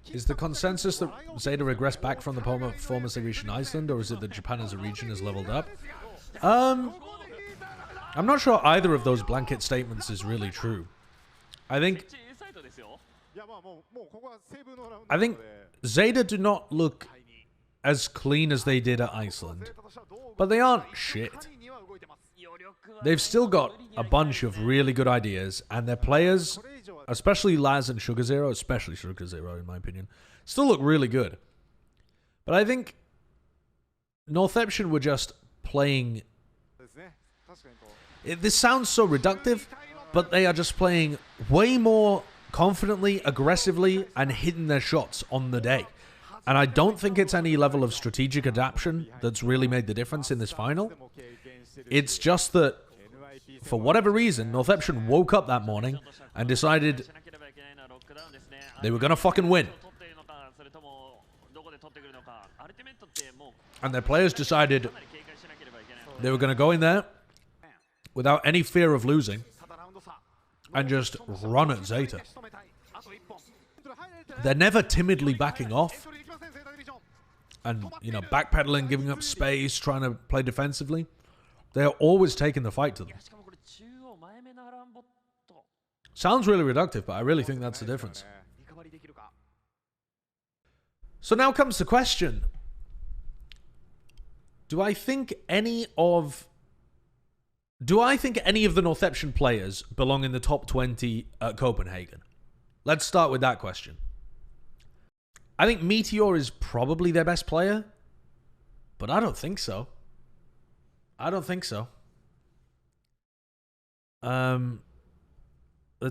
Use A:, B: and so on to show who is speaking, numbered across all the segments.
A: Is the consensus that Zeta regressed back from the performance they reached in Iceland, or is it that Japan as a region has leveled up? I'm not sure either of those blanket statements is really true. I think Zeta do not look as clean as they did at Iceland, but they aren't shit. They've still got a bunch of really good ideas, and their players, especially Laz and Sugar Zero, especially Sugar Zero in my opinion, still look really good. But I think Northeption were just playing... This sounds so reductive, but they are just playing way more confidently, aggressively, and hitting their shots on the day. And I don't think it's any level of strategic adaptation that's really made the difference in this final. It's just that, for whatever reason, Northeption woke up that morning and decided they were going to fucking win. And their players decided they were going to go in there without any fear of losing and just run at Zeta. They're never timidly backing off and, you know, backpedaling, giving up space, trying to play defensively. They're always taking the fight to them. Sounds really reductive, but I really think that's the difference. So now comes the question. Do I think any of the Northeption players belong in the top 20 at Copenhagen? Let's start with that question. I think Meteor is probably their best player, but I don't think so. I don't think so. The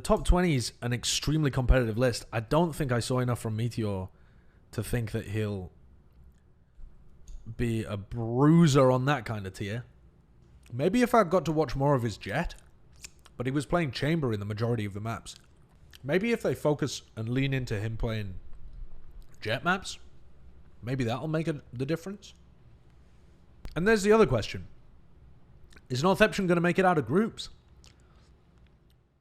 A: top 20 is an extremely competitive list. I don't think I saw enough from Meteor to think that he'll be a bruiser on that kind of tier. Maybe if I got to watch more of his Jet, but he was playing Chamber in the majority of the maps. Maybe if they focus and lean into him playing Jet maps, maybe that'll make the difference. And there's the other question. Is Northeption going to make it out of groups?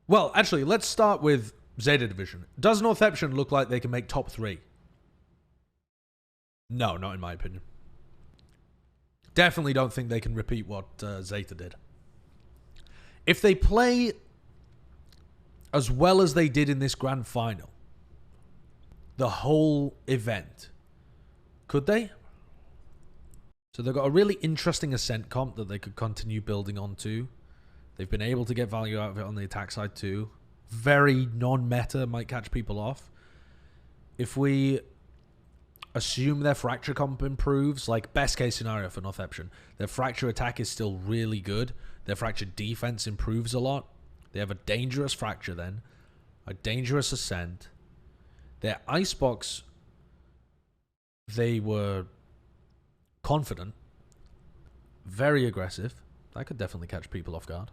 A: Well, actually, let's start with Zeta Division. Does Northeption look like they can make top 3? No, not in my opinion. Definitely don't think they can repeat what Zeta did. If they play as well as they did in this grand final, the whole event, could they? So they've got a really interesting Ascent comp that they could continue building onto. They've been able to get value out of it on the attack side too. Very non-meta, might catch people off. If we assume their Fracture comp improves, like best case scenario for Northeption, their Fracture attack is still really good. Their Fracture defense improves a lot. They have a dangerous Fracture then. A dangerous Ascent. Their Icebox, they were confident. Very aggressive. That could definitely catch people off guard.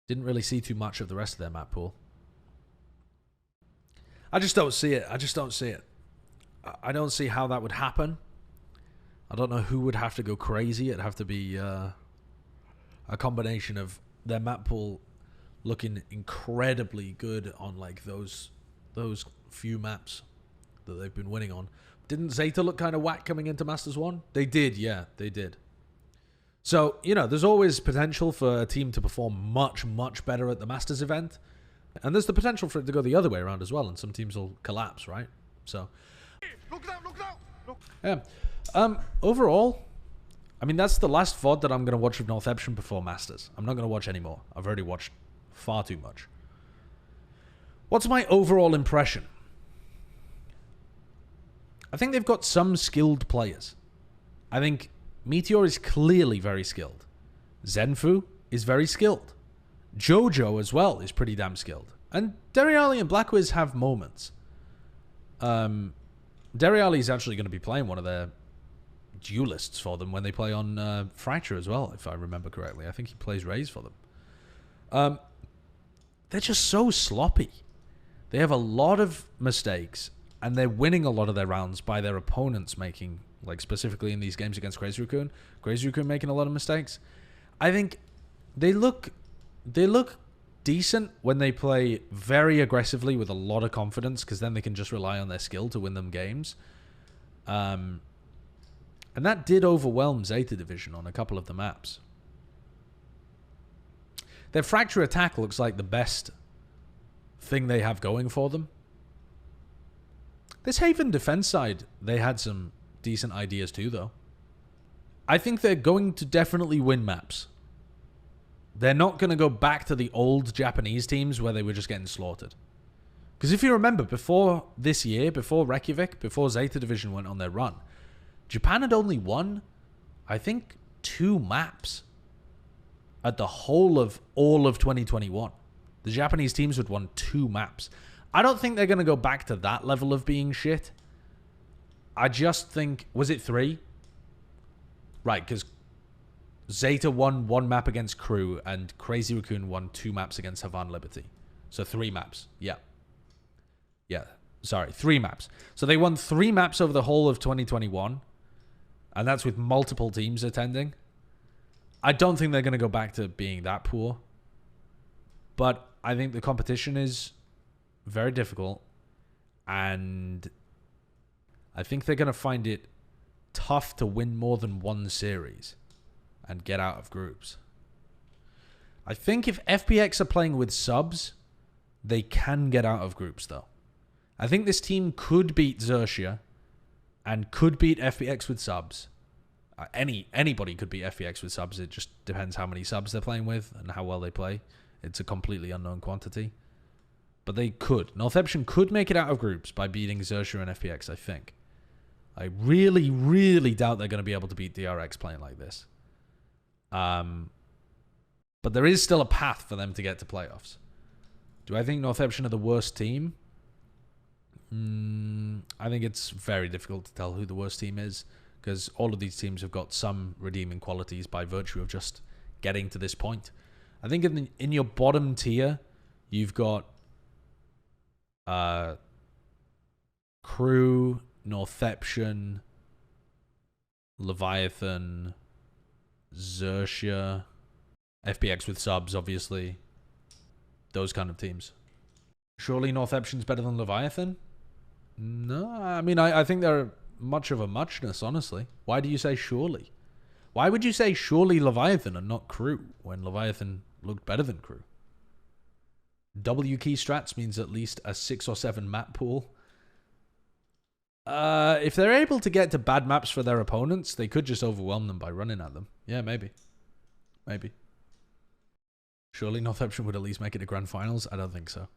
A: Didn't really see too much of the rest of their map pool. I just don't see it. I just don't see it. I don't see how that would happen. I don't know who would have to go crazy. It'd have to be a combination of their map pool looking incredibly good on like those few maps that they've been winning on. Didn't Zeta look kind of whack coming into Masters 1? They did, yeah, they did. So, you know, there's always potential for a team to perform much, much better at the Masters event. And there's the potential for it to go the other way around as well, and some teams will collapse, right? So, yeah. Overall, I mean, that's the last VOD that I'm going to watch of Northeption before Masters. I'm not going to watch any more. I've already watched far too much. What's my overall impression? I think they've got some skilled players. I think Meteor is clearly very skilled. Zenfu is very skilled. Jojo as well is pretty damn skilled. And Deriali and Blackwiz have moments. Deriali is actually going to be playing one of their duelists for them when they play on Fracture as well, if I remember correctly. I think he plays Raze for them. They're just so sloppy. They have a lot of mistakes, and they're winning a lot of their rounds by their opponents making, like specifically in these games against Crazy Raccoon making a lot of mistakes. I think they look decent when they play very aggressively with a lot of confidence, because then they can just rely on their skill to win them games. And that did overwhelm Zeta Division on a couple of the maps. Their fracture attack looks like the best thing they have going for them. This Haven defense side, they had some decent ideas too, though. I think they're going to definitely win maps. They're not going to go back to the old Japanese teams where they were just getting slaughtered. Because if you remember, before this year, before Reykjavik, before Zeta Division went on their run, Japan had only won, I think, 2 maps at the whole of all of 2021. The Japanese teams had won 2 maps. I don't think they're going to go back to that level of being shit. I just think... Was it 3? Right, because Zeta won 1 map against Crew, and Crazy Raccoon won 2 maps against Havan Liberty. So 3 maps. Yeah. Yeah. Sorry, 3 maps. So they won 3 maps over the whole of 2021. And that's with multiple teams attending. I don't think they're going to go back to being that poor. But I think the competition is very difficult. And I think they're going to find it tough to win more than 1 series and get out of groups. I think if FPX are playing with subs, they can get out of groups, though. I think this team could beat Xerxia and could beat FPX with subs. Anybody could beat FPX with subs. It just depends how many subs they're playing with and how well they play. It's a completely unknown quantity. But they could. Northeption could make it out of groups by beating Xerxia and FPX, I think. I really, really doubt they're going to be able to beat DRX playing like this. But there is still a path for them to get to playoffs. Do I think Northeption are the worst team? I think it's very difficult to tell who the worst team is, because all of these teams have got some redeeming qualities by virtue of just getting to this point. I think in your bottom tier, you've got Crew, Northeption, Leviathan, Xerxia, FPX with subs, obviously. Those kind of teams. Surely Northeption's better than Leviathan? No, I mean, I think they're much of a muchness, honestly. Why do you say surely? Why would you say surely Leviathan and not Crew when Leviathan looked better than Crew? W key strats means at least a 6 or 7 map pool. If they're able to get to bad maps for their opponents, they could just overwhelm them by running at them. Yeah, maybe. Maybe. Surely Northeption would at least make it to grand finals? I don't think so.